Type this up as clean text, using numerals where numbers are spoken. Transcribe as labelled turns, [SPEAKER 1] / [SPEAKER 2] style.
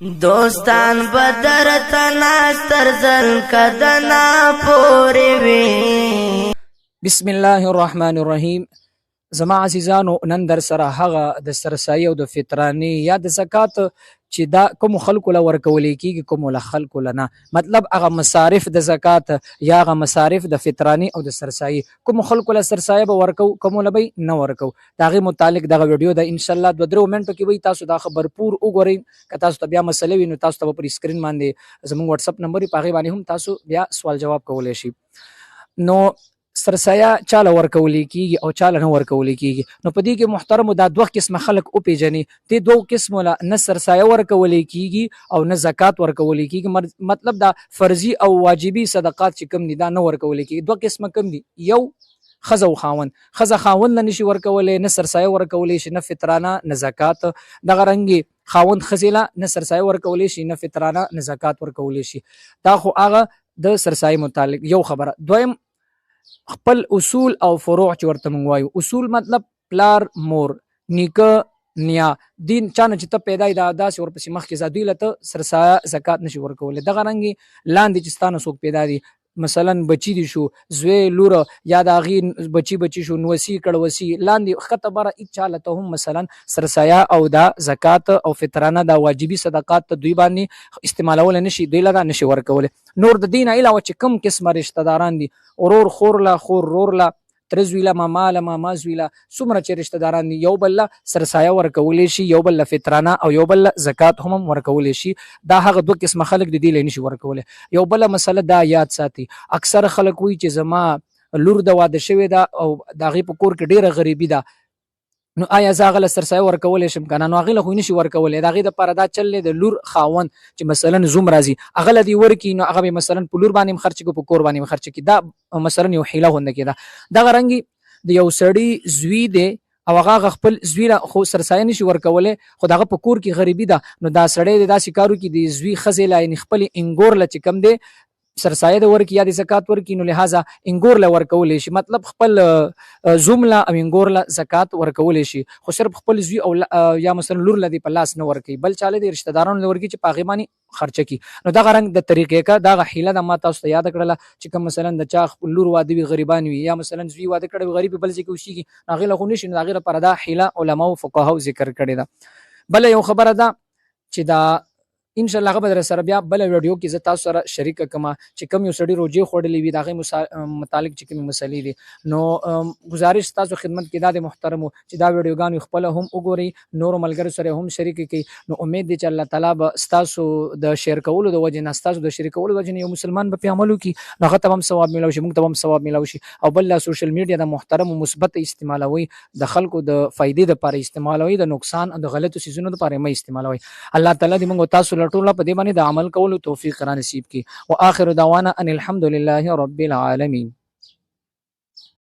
[SPEAKER 1] دوستان بدر تناستر زل کدنا پوری وی.
[SPEAKER 2] بسم الله الرحمن الرحیم. زما عزیزانو، نن در سره هغه د سرسایي او د فطراني یا د زکات چې دا کوم خلکو له ورکول کېږي کوم له خلکو له نه، مطلب هغه مصارف د زکات یا هغه مصارف د فطراني او د سرسایي کوم خلکو له سرسایي به ورکو کوم له به نه ورکو. دا غي متعلق دغه ویډیو د ان شاء الله 2-3 منټو کې وي. تاسو دا خبر پور وګورئ. که تاسو ته بیا مسله وي نو تاسو ته پر اسکرین باندې زموږ واتس اپ نمبر په هغه باندې هم تاسو بیا سوال جواب کولای شئ. نو سرسایه چاله ورکول کیږي او چاله نه ورکول کیږي. نو په دې کې محترم دا دوه قسمه خلک او پیژني. دې دوه قسمه نه سرسایه ورکول کیږي او نه زکات ورکول کیږي. مطلب دا فرضي او واجبي صدقات چې کوم دي دا نه ورکول کیږي. دوه قسمه کوم دي؟ یو خزه او خاون. خزه خاون نه نشي ورکول، نه سرسایه ورکول شي، نه فطرانه نه زکات. دغه رنګي خاون خزيله نه سرسایه ورکول شي، نه فطرانه نه زکات ورکول شي. دا خو هغه د سرسایه متعلق یو خبره. دویم خپل اصول او فروع چې ورته مونږ وایو. اصول مطلب پلار، مور، نیکه، نیا، دین چانه چې ته پیدا دا داسې ورپسې مخکې زادوی لته سرسایه زکات نشي ورکول. دغه رنګي لاندې چې ستانه څوک پیدا دي، مثلا بچی دي شو، زوی لور یا د غي بچی شو، نوسی کړوسی لاندې خطه بره اچاله ته هم مثلا سرسایه او دا زکات او فطرانه دا واجبي صدقات ته دوی باندې استعمالول نشي، دوی لدا نشي ورکول. نور د دین علاوه چې کم قسمه رشتہ داران دي، اورور خور لا خور رور لا ترزویلا ماما لا ماما زویلا، څومره چې رشتہ داران دي یو بل سرسایه ورکول شي، یو بل فطرانه او یو بل زکات هم ورکول شي. دا هغه دوه قسمه خلک د دې لنی شي ورکول. یو بل مسله دا یاد ساتي، اکثر خلک وی چې زما لور د واده شوی دا او داغه په کور کې ډیره غریبي ده، نو آیا زاغله سرسایه ورکول شم کنه؟ نو هغه خو نشي ورکول. داغه د پردا چلې د لور خاون چې مثلا زوم راځي هغه دی ورکی، نو هغه مثلا په لور باندې خرچ کو، په کور باندې خرچ کی. دا مثلا یو حیله هند کی. دا غرنګي د یو سړی زوی دی او هغه خپل زوی خو سرسایه نشي ورکول، خو دغه په کور کې غریبي ده، نو دا سړی د داسې کارو کې د زوی خزیلا یعنی خپل انګور لچ کم دی سرسایه د ورکی یا د زکات ورکی، نو لہذا انګور له ورکول شي. مطلب خپل زومله او انګور له زکات ورکول شي، خو صرف خپل زوی او یا مثلا لور لدی په لاس نه ورکی، بل چاله د رشتہ دارانو ورکی چې پاغیمانی خرچه کی. نو دا غرنګ د طریقې کا دا حیله د ما تاسو ته یاد کړل چې کوم مثلا د چا خپل لور واده وی غریبان وي یا مثلا زوی واده کړي غریب بل ځکه وشي هغه له خو نشي، هغه پر دا حیله علما او فقها ذکر کړي دا. بل یو خبره ده چې دا ان شاء الله غبر سره بیا بل ویډیو کې ز تاسو سره شریک کما چې کوم یو سړی روجي خوړلې وي دغه متعلق چې کوم مسلې دي. نو گزارش تاسو خدمت کې د محترم چې دا ویډیوګان خپل هم وګوري، نور ملګرو سره هم شریک کړي. نو امید دي چې الله تعالی به تاسو د شیر کولو د وجه نه تاسو د شریک کولو د وجه نه یو مسلمان به عملو کې نغه تمام ثواب ملو شي، موږ تمام ثواب ملو شي. او بل سوشل میډیا د محترم مثبت استعمالوي، د خلکو د فائدې لپاره استعمالوي، د نقصان او د غلطو سيزونو لپاره مې استعمالوي. الله تعالی دې موږ تاسو لټوله په دې باندې د عمل کولو توفیق را نصیب کړي. واخر دعوانا ان الحمد لله رب العالمین.